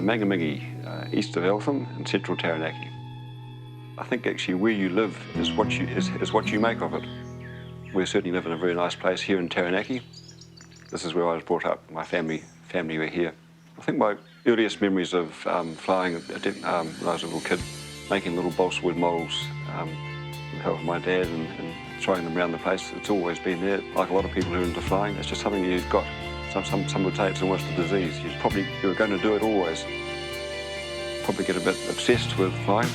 Mangamigi, east of Eltham in central Taranaki. I think actually where you live is what you make of it. We certainly live in a very nice place here in Taranaki. This is where I was brought up. My family were here. I think my earliest memories of flying when I was a little kid, making little balsa wood moulds with the help of my dad and throwing them around the place. It's always been there. Like a lot of people who are into flying, it's just something you've got. Some would say it's almost a disease. You were going to do it always. Probably get a bit obsessed with flying.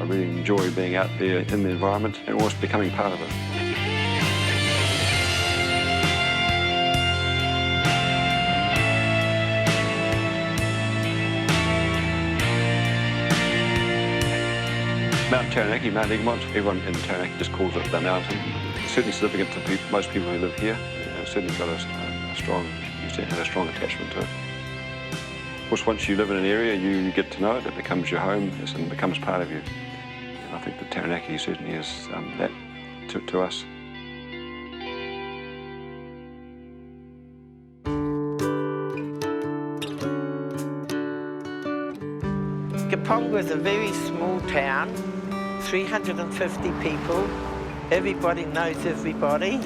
I really enjoy being out there in the environment and almost becoming part of it. Mount Taranaki, Mount Egmont, everyone in Taranaki just calls it the mountain. It's certainly significant to most people who live here. It's certainly got a strong attachment to it. Of course, once you live in an area, you get to know it, it becomes your home and becomes part of you. And I think that Taranaki certainly is that to us. Kaponga is a very small town, 350 people. Everybody knows everybody,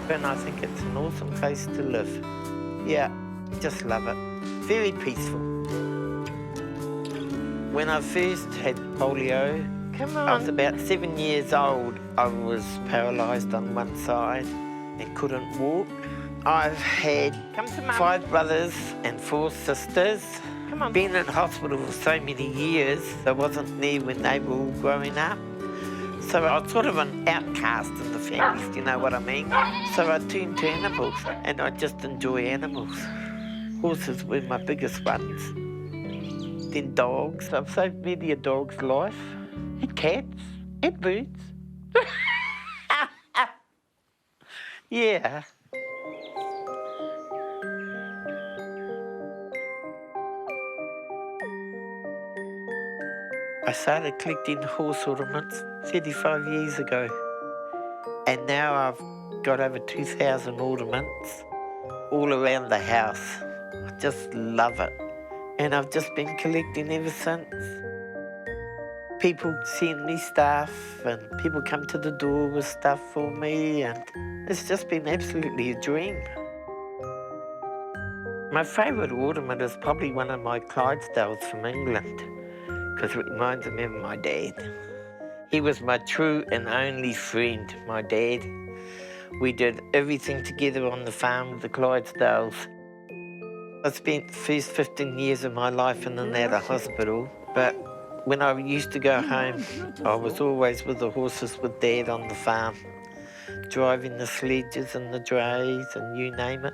and I think it's an awesome place to live. Yeah, just love it. Very peaceful. When I first had polio, I was about 7 years old. I was paralysed on one side and couldn't walk. I've had 5 brothers and 4 sisters. Been in hospital for so many years, I wasn't there when they were all growing up. So I was sort of an outcast in the family, do you know what I mean? So I turned to animals, and I just enjoy animals. Horses were my biggest ones. Then dogs. I've saved many a dog's life. And cats. And birds. Yeah. I started collecting horse ornaments 35 years ago. And now I've got over 2,000 ornaments all around the house. I just love it. And I've just been collecting ever since. People send me stuff and people come to the door with stuff for me, and it's just been absolutely a dream. My favourite ornament is probably one of my Clydesdales from England, because it reminds me of my dad. He was my true and only friend, my dad. We did everything together on the farm with the Clydesdales. I spent the first 15 years of my life in and out of hospital, but when I used to go home, I was always with the horses with Dad on the farm, driving the sledges and the drays and you name it.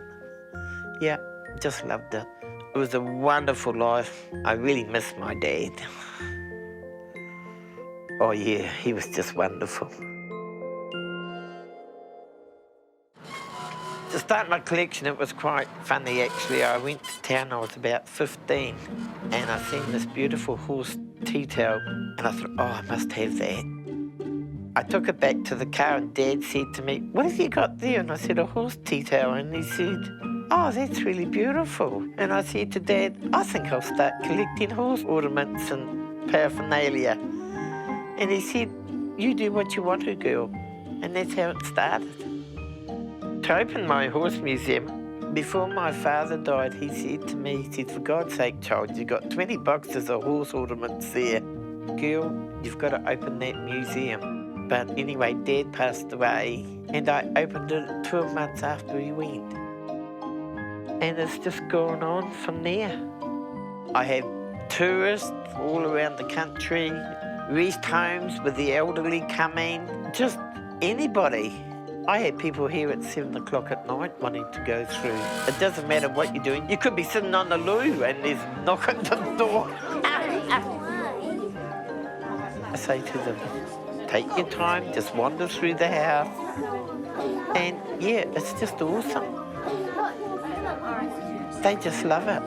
Yeah, just loved it. It was a wonderful life. I really miss my dad. Oh yeah, he was just wonderful. To start my collection, it was quite funny actually. I went to town, I was about 15, and I seen this beautiful horse tea towel, and I thought, oh, I must have that. I took it back to the car, and Dad said to me, what have you got there? And I said, a horse tea towel, and he said, oh, that's really beautiful. And I said to Dad, I think I'll start collecting horse ornaments and paraphernalia. And he said, you do what you want to, girl. And that's how it started. To open my horse museum, before my father died, he said to me, he said, for God's sake, child, you've got 20 boxes of horse ornaments there. Girl, you've got to open that museum. But anyway, Dad passed away, and I opened it 12 months after he went. And it's just gone on from there. I have tourists all around the country, rest homes with the elderly coming, just anybody. I had people here at 7 o'clock at night wanting to go through. It doesn't matter what you're doing. You could be sitting on the loo and there's a knock at the door. I say to them, take your time, just wander through the house. And yeah, it's just awesome. They just love it.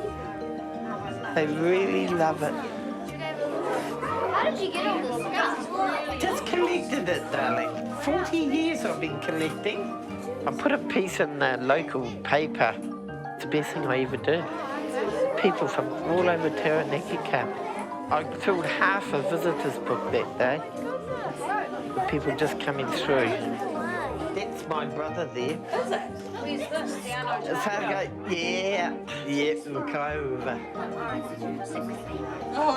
They really love it. How did you get all this stuff? Just collected it, darling. 40 years I've been collecting. I put a piece in the local paper. It's the best thing I ever did. People from all over Taranaki come. I filled half a visitor's book that day. People just coming through. That's my brother there. Is it? Where's this? Down It's hard to go, yeah, look over. Oh,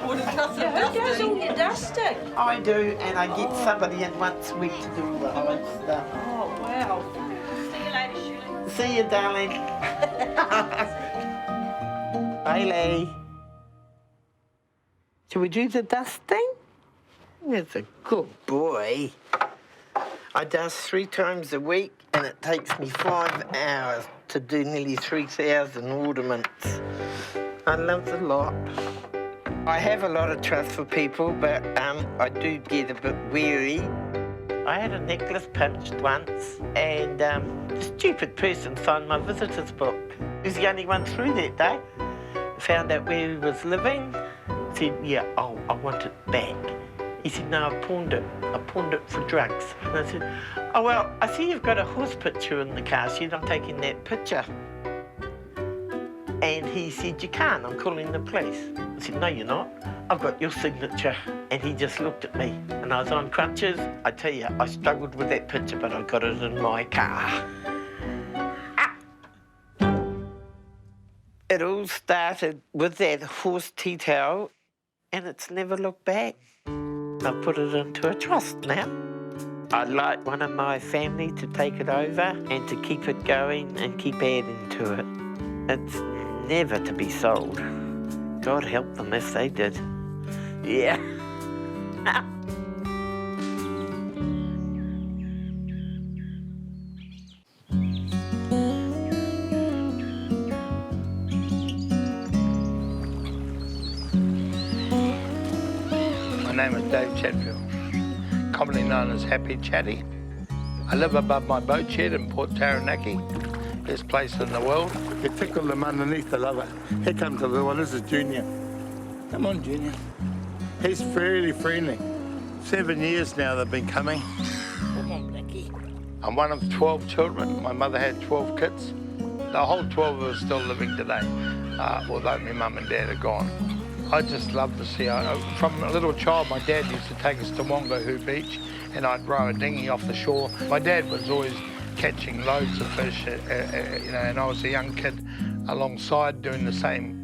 what a dusting. Who does all your dusting? I do, and I get somebody in once a week to do all the hard stuff. Oh, wow. See you later, Shirley. See you, darling. Bailey. Shall we do the dusting? That's a good boy. I dust 3 times a week, and it takes me 5 hours to do nearly 3,000 ornaments. I love the lot. I have a lot of trust for people, but I do get a bit weary. I had a necklace pinched once, and a stupid person signed my visitor's book. He was the only one through that day. Found out where he was living. Said, yeah, I want it back. He said, no, I pawned it. I pawned it for drugs. And I said, oh, well, I see you've got a horse picture in the car shed. I'm taking that picture. And he said, you can't. I'm calling the police. I said, no, you're not. I've got your signature. And he just looked at me. And I was on crutches. I tell you, I struggled with that picture, but I got it in my car. It all started with that horse tea towel, and it's never looked back. I put it into a trust now. I'd like one of my family to take it over and to keep it going and keep adding to it. It's never to be sold. God help them if they did. Yeah. My name is Dave Chatfield, commonly known as Happy Chatty. I live above my boat shed in Port Taranaki, best place in the world. You tickle them underneath, I love it. Here comes the little one, this is Junior. Come on, Junior. He's fairly friendly. 7 years now they've been coming. Come on, Blackie. I'm one of 12 children. My mother had 12 kids. The whole 12 of us still living today, although my mum and dad are gone. I just love to see. From a little child, my dad used to take us to Wangahoo Beach, and I'd row a dinghy off the shore. My dad was always catching loads of fish, and I was a young kid alongside doing the same.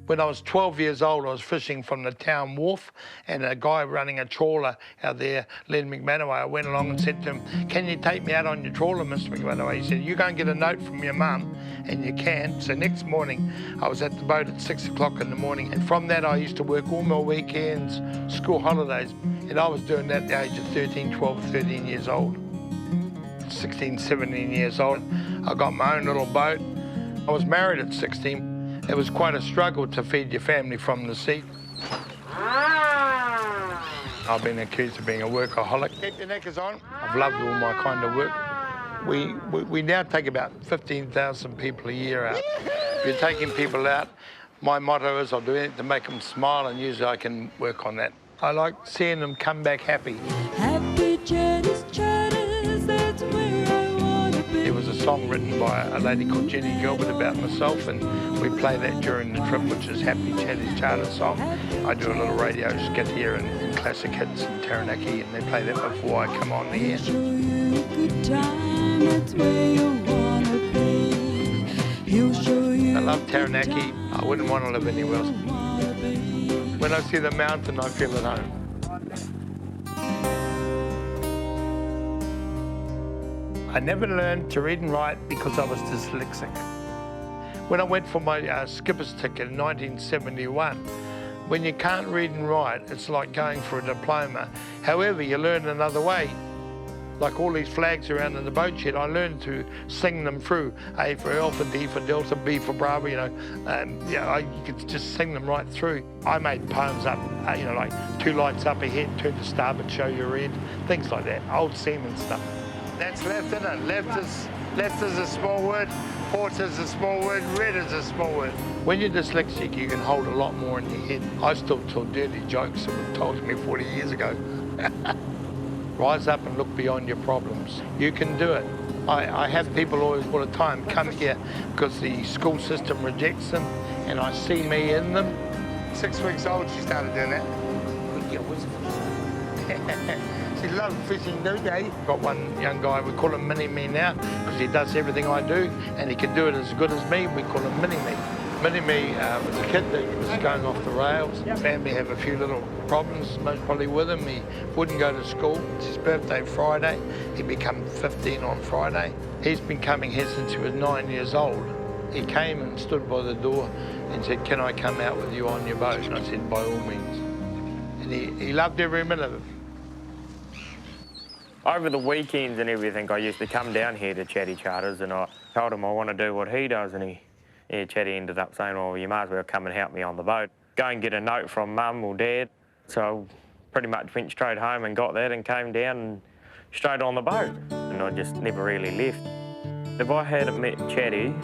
When I was 12 years old, I was fishing from the town wharf, and a guy running a trawler out there, Len McManaway, I went along and said to him, can you take me out on your trawler, Mr. McManaway? He said, you go and get a note from your mum, and you can. So next morning, I was at the boat at 6 o'clock in the morning, and from that I used to work all my weekends, school holidays, and I was doing that at the age of 13, 12, 13 years old. 16, 17 years old, I got my own little boat. I was married at 16. It was quite a struggle to feed your family from the seat. I've been accused of being a workaholic. Keep your knickers on. I've loved all my kind of work. We now take about 15,000 people a year out. If you're taking people out, my motto is I'll do anything to make them smile, and usually I can work on that. I like seeing them come back happy. Happy Chatties, Chatties, that's where I wanna be. There was a song written by a lady called Jenny Gilbert about myself, and we play that during the trip, which is Happy Chatties Charter Song. I do a little radio skit here in Classic Hits in Taranaki, and they play that before I come on the air. Show you a good time, that's where you wanna be. He'll show you I love Taranaki. I wouldn't want to live anywhere else. When I see the mountain, I feel at home. I never learned to read and write because I was dyslexic. When I went for my skipper's ticket in 1971, when you can't read and write, it's like going for a diploma. However, you learn another way. Like all these flags around in the boat shed, I learned to sing them through. A for Alpha, D for Delta, B for Bravo, you could just sing them right through. I made poems up, like 2 lights up ahead, turn to starboard, show you red, things like that, old seaman stuff. That's left, isn't it? Left is a small word, port is a small word, red is a small word. When you're dyslexic, you can hold a lot more in your head. I still tell dirty jokes that were told to me 40 years ago. Rise up and look beyond your problems. You can do it. I have people all the time come here because the school system rejects them, and I see me in them. 6 weeks old, she started doing that. She loved fishing, don't they? Got one young guy, we call him Mini-Me now, because he does everything I do, and he can do it as good as me. We call him Mini-Me. Mini-Me was a kid that was going off the rails. Family have a few little problems, most probably with him. He wouldn't go to school. It's his birthday Friday. He became 15 on Friday. He's been coming here since he was 9 years old. He came and stood by the door and said, "Can I come out with you on your boat?" And I said, "By all means." And he loved every minute of it. Over the weekends and everything, I used to come down here to Chatty Charters, and I told him I want to do what he does, and Chatty ended up saying, "Well, you might as well come and help me on the boat. Go and get a note from Mum or Dad." So I pretty much went straight home and got that and came down and straight on the boat. And I just never really left. If I hadn't met Chatty,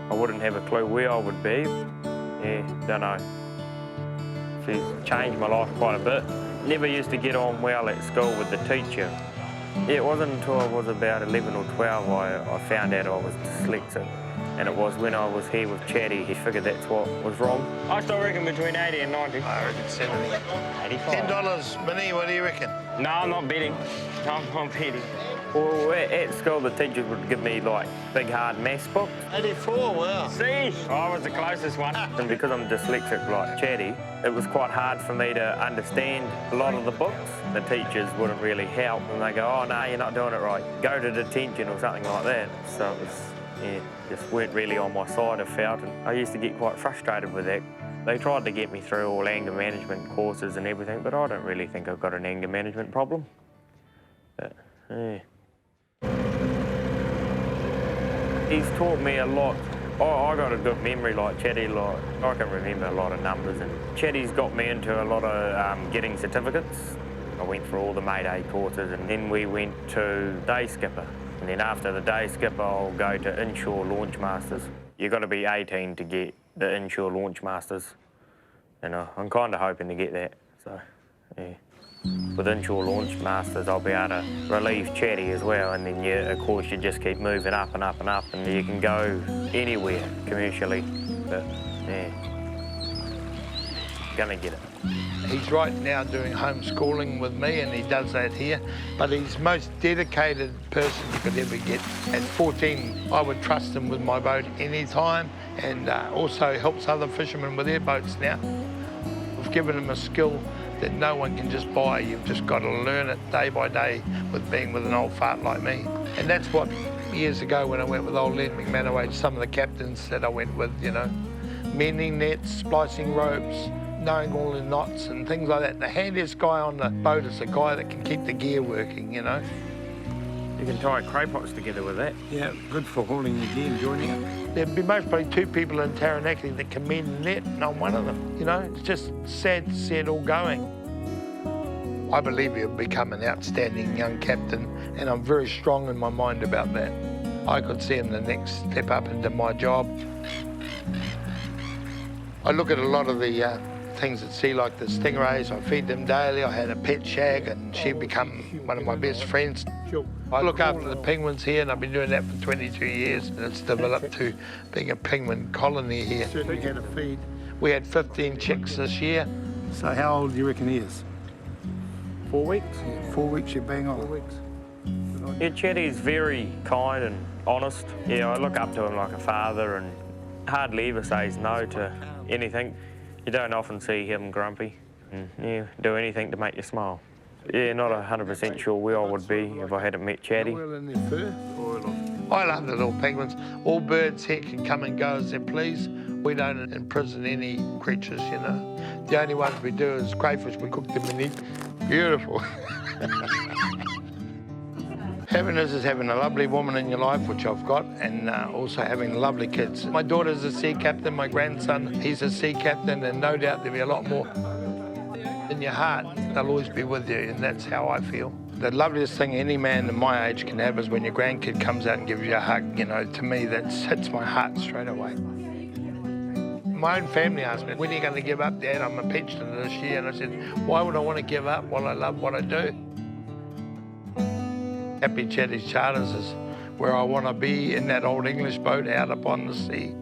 I wouldn't have a clue where I would be. Yeah, don't know. She's changed my life quite a bit. Never used to get on well at school with the teacher. It wasn't until I was about 11 or 12 I found out I was dyslexic. And it was when I was here with Chatty, he figured that's what was wrong. I still reckon between 80 and 90. I reckon 70. 85. $10, Minnie, what do you reckon? No, I'm not betting. I'm not betting. Well, at school, the teachers would give me, like, big, hard maths books. 84, wow. See? I was the closest one. And because I'm dyslexic like Chatty, it was quite hard for me to understand a lot of the books. The teachers wouldn't really help, and they go, "Oh, no, you're not doing it right. Go to detention," or something like that. So it was, yeah, just weren't really on my side, I felt, and I used to get quite frustrated with that. They tried to get me through all anger management courses and everything, but I don't really think I've got an anger management problem. But, yeah. He's taught me a lot. I got a good memory like Chatty, like I can remember a lot of numbers, and Chatty's got me into a lot of getting certificates. I went through all the Mayday courses, and then we went to Day Skipper. And then after the Day Skipper, I'll go to Inshore Launch Masters. You've got to be 18 to get the Inshore Launch Masters. And I'm kind of hoping to get that, so, yeah. With Inshore Launch Masters, I'll be able to relieve Chatty as well, and then, yeah, of course, you just keep moving up and up and up, and you can go anywhere commercially, but, yeah, gonna get it. He's right now doing homeschooling with me, and he does that here, but he's the most dedicated person you could ever get. At 14, I would trust him with my boat anytime, and also helps other fishermen with their boats now. We've given him a skill that no one can just buy. You've just got to learn it day by day with being with an old fart like me. And that's what, years ago when I went with old Len McManaway, some of the captains that I went with, you know, mending nets, splicing ropes, knowing all the knots and things like that. The handiest guy on the boat is the guy that can keep the gear working, you know. You can tie craypots together with that. Yeah, good for hauling your gear and joining it. There'd be most probably 2 people in Taranaki that can mend a net, and I'm one of them, you know. It's just sad to see it all going. I believe he'll become an outstanding young captain, and I'm very strong in my mind about that. I could see him the next step up into my job. I look at a lot of the things at sea, like the stingrays. I feed them daily. I had a pet shag, and she'd become one of my best friends. I look after the penguins here, and I've been doing that for 22 years, and it's developed to being a penguin colony here. Certainly had a feed. We had 15 chicks this year. So how old do you reckon he is? 4 weeks. Yeah, 4 weeks, you bang on. 4 weeks. Yeah, Chatty's very kind and honest. Yeah, I look up to him like a father, and hardly ever says no to anything. You don't often see him grumpy, and yeah, do anything to make you smile. Yeah, not 100% sure where I would be if I hadn't met Chatty. Oil in their fur? I love the little penguins. All birds here can come and go as they please. We don't imprison any creatures, you know. The only ones we do is crayfish. We cook them and eat them. Beautiful. Happiness is having a lovely woman in your life, which I've got, and also having lovely kids. My daughter's a sea captain, my grandson, he's a sea captain, and no doubt there'll be a lot more. In your heart, they'll always be with you, and that's how I feel. The loveliest thing any man in my age can have is when your grandkid comes out and gives you a hug. You know, to me, that hits my heart straight away. My own family asked me, when are you going to give up, Dad? I'm a pensioner this year. And I said, why would I want to give up while I love what I do? Happy Chatty Charters is where I want to be, in that old English boat out upon the sea.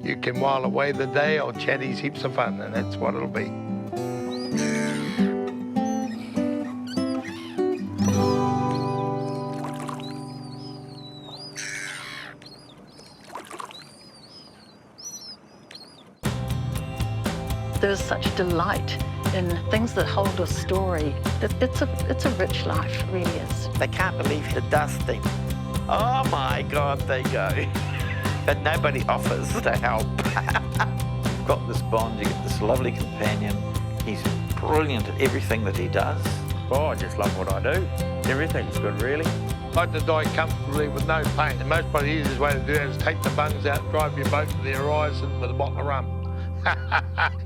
You can while away the day or chatties heaps of fun, and that's what it'll be. There's such delight in things that hold a story. It's a rich life, it really is. They can't believe the dusting. Oh my God, they go. But nobody offers to help. You've got this bond, you get this lovely companion. He's brilliant at everything that he does. Oh, I just love what I do. Everything's good, really. I'd like to die comfortably with no pain. The most probably easiest way to do that is take the bungs out, drive your boat to the horizon with a bottle of rum.